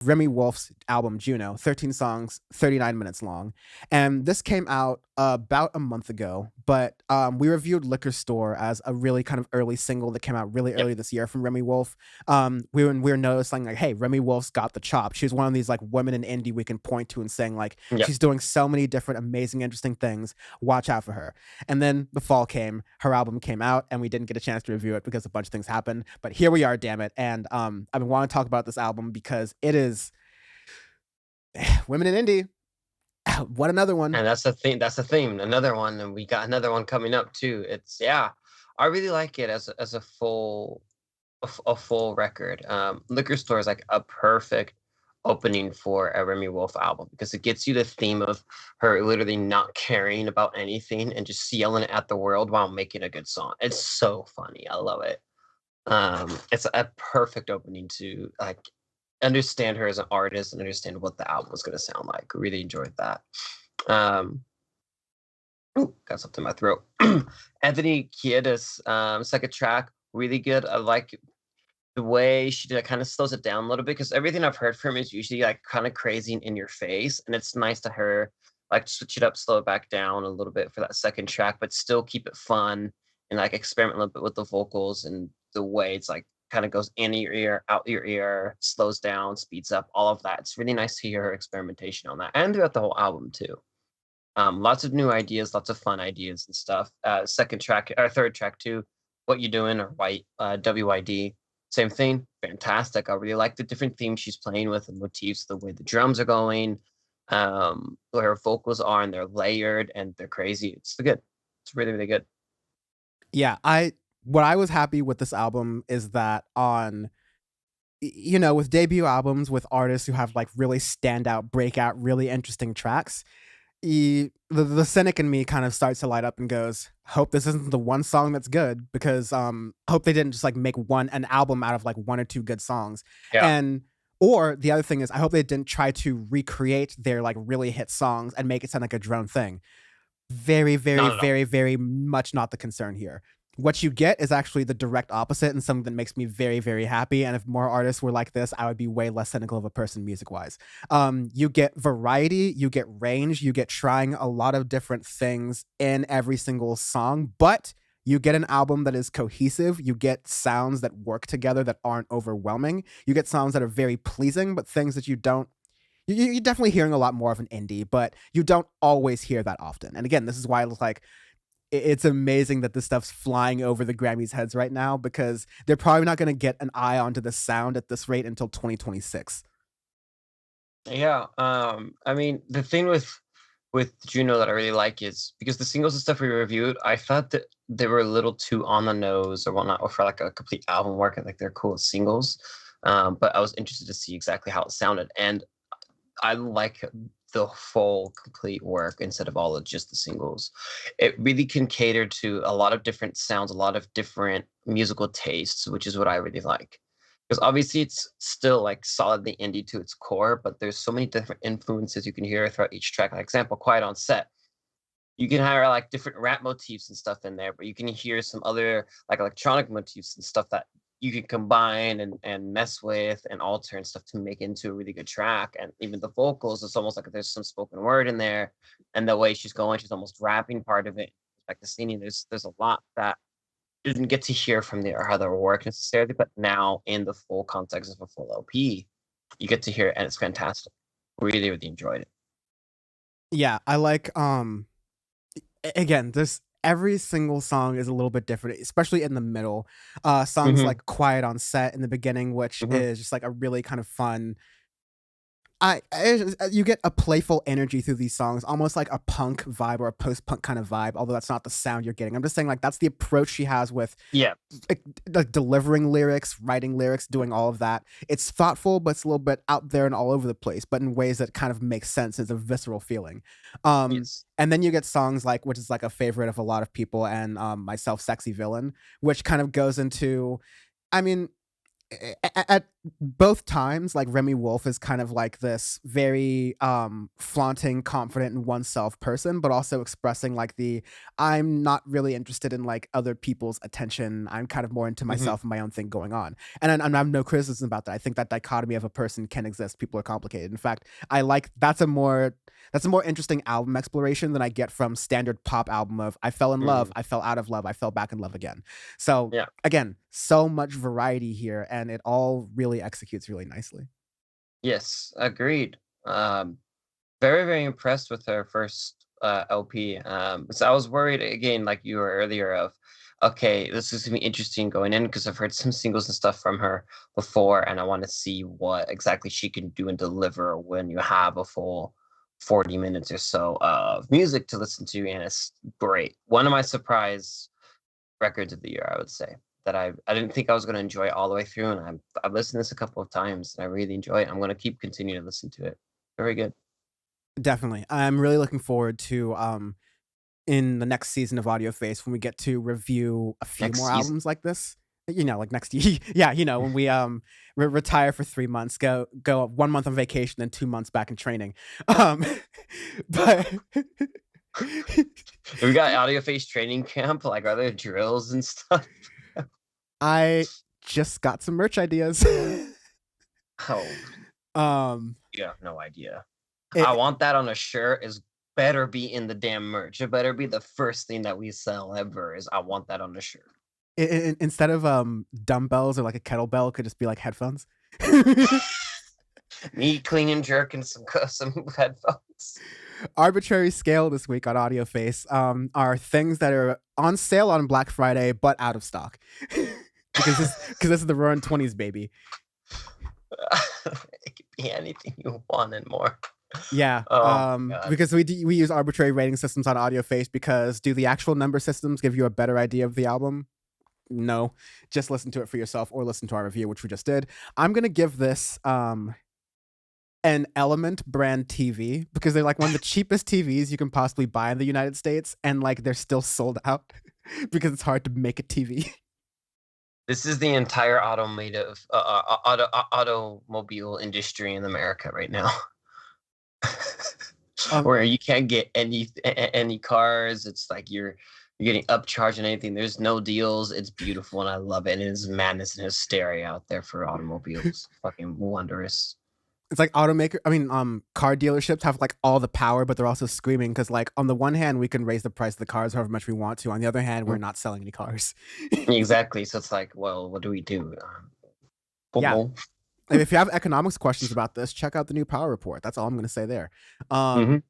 Remy Wolf's album Juno, 13 songs, 39 minutes long. And this came out about a month ago, but we reviewed Liquor Store as a really kind of early single that came out really Yep. early this year from Remy Wolf. We were noticing like, hey, Remy Wolf's got the chop. She's one of these like women in indie we can point to and saying like, Yep. she's doing so many different amazing, interesting things. Watch out for her. And then the fall came, her album came out, and we didn't get a chance to review it because a bunch of things happened. But here we are, damn it. And I've been wanting to talk about this album because it is women in indie. What another one? And that's the thing. That's the theme. Another one, and we got another one coming up too. It's yeah, I really like it as a full a full record. Liquor Store is like a perfect opening for a Remy Wolf album because it gets you the theme of her literally not caring about anything and just yelling at the world while making a good song. It's so funny. I love it. It's a perfect opening to like understand her as an artist and understand what the album was going to sound like. Really enjoyed that. Um, ooh, got something in my throat. Anthony Kiedis, second track, really good. I like the way she did it, kind of slows it down a little bit because everything I've heard from him is usually like kind of crazy and in your face, and it's nice to her like switch it up, slow it back down a little bit for that second track, but still keep it fun and like experiment a little bit with the vocals and the way it's like kind of goes in your ear, out your ear, slows down, speeds up, all of that. It's really nice to hear her experimentation on that and throughout the whole album too. Lots of new ideas, lots of fun ideas and stuff. Second track or third track too, What You Doing or White, WYD. Same thing, fantastic. I really like the different themes she's playing with and motifs, the way the drums are going, where her vocals are, and they're layered and they're crazy. It's good. It's really, really good. Yeah, I what I was happy with this album is that on with debut albums with artists who have like really standout, breakout, really interesting tracks, the cynic in me kind of starts to light up and goes, hope this isn't the one song that's good because hope they didn't just like make an album out of like one or two good songs. Yeah. And or the other thing is I hope they didn't try to recreate their like really hit songs and make it sound like a drone thing. Very, very, Not at all. very, very much not the concern here. What you get is actually the direct opposite and something that makes me very, very happy. And if more artists were like this, I would be way less cynical of a person music wise. You get variety, you get range, you get trying a lot of different things in every single song, but you get an album that is cohesive. You get sounds that work together that aren't overwhelming. You get sounds that are very pleasing, but things that you don't you're definitely hearing a lot more of an indie, but you don't always hear that often. And again, this is why it's like it's amazing that this stuff's flying over the Grammys' heads right now because they're probably not going to get an eye onto the sound at this rate until 2026. Yeah. I mean, the thing with Juno that I really like is because the singles and stuff we reviewed, I thought that they were a little too on the nose or whatnot, or for like a complete album work, and like they're cool as singles. But I was interested to see exactly how it sounded, and I like the full complete work instead of all of just the singles. It really can cater to a lot of different sounds, a lot of different musical tastes, which is what I really like. Because obviously it's still like solidly indie to its core, but there's so many different influences you can hear throughout each track. Like example, Quiet on Set. You can hear like different rap motifs and stuff in there, but you can hear some other like electronic motifs and stuff that you can combine and mess with and alter and stuff to make into a really good track. And even the vocals, it's almost like there's some spoken word in there, and the way she's going, she's almost rapping part of it. Like the singing, there's a lot that you didn't get to hear from the or how they work necessarily, but now in the full context of a full LP, you get to hear it, and it's fantastic. Really, really enjoyed it. Yeah, I like again, there's every single song is a little bit different, especially in the middle. Songs Hmm. like Quiet on Set in the beginning, which Hmm. is just like a really kind of fun you get a playful energy through these songs, almost like a punk vibe or a post-punk kind of vibe, although that's not the sound you're getting. I'm just saying like that's the approach she has with Yeah. like delivering lyrics, writing lyrics, doing all of that. It's thoughtful, but it's a little bit out there and all over the place, but in ways that kind of make sense as a visceral feeling. Yes. And then you get songs like, which is like a favorite of a lot of people and myself, Sexy Villain, which kind of goes into, I mean, at both times, like Remy Wolf is kind of like this very flaunting, confident in oneself person, but also expressing like the I'm not really interested in like other people's attention. I'm kind of more into Mhm. myself and my own thing going on. And I have no criticism about that. I think that dichotomy of a person can exist. People are complicated. In fact, I like that's a more interesting album exploration than I get from standard pop album of I fell in love, Mm. I fell out of love, I fell back in love again. So Yeah. again, so much variety here, and it all really executes really nicely. Yes, agreed. Um, very, very impressed with her first LP. So I was worried again, like you were earlier, of okay, this is gonna be interesting going in because I've heard some singles and stuff from her before, and I want to see what exactly she can do and deliver when you have a full 40 minutes or so of music to listen to, and it's great. One of my surprise records of the year, I would say. That I didn't think I was gonna enjoy it all the way through, and I've listened to this a couple of times, and I really enjoy it. I'm gonna keep continuing to listen to it. Very good. Definitely. I'm really looking forward to in the next season of Audioface when we get to review a few Next more season. albums like this. You know, like next year. Yeah, you know, when we retire for 3 months, go 1 month on vacation, then 2 months back in training. Um but We got audio face training camp, like, are there drills and stuff? I just got some merch ideas. Oh, um you have no idea. I it, want that on a shirt, is better be in the damn merch. It better be the first thing that we sell ever, is I want that on a shirt. instead of dumbbells or like a kettlebell, it could just be like headphones. Me cleaning, jerking some headphones. Arbitrary scale this week on Audioface are things that are on sale on Black Friday but out of stock. Because this is the Roaring Twenties, baby. It could be anything you want and more. Yeah, Oh my god. because we use arbitrary rating systems on Audioface because do the actual number systems give you a better idea of the album? No, just listen to it for yourself or listen to our review, which we just did. I'm gonna give this an Element brand TV because they're like one of the cheapest TVs you can possibly buy in the United States, and like they're still sold out because it's hard to make a TV. This is the entire automotive automobile industry in America right now. Um, Where you can't get any cars. It's like you're getting upcharged and anything. There's no deals. It's beautiful and I love it. And it is madness and hysteria out there for automobiles. Fucking wondrous. it's like car dealerships have like all the power, but they're also screaming because like on the one hand we can raise the price of the cars however much we want to. On the other hand, we're Mm, not selling any cars. exactly. So it's like, well, what do we do? Yeah. Well, If you have economics questions about this, check out the new Power Report. That's all I'm going to say there. mhm.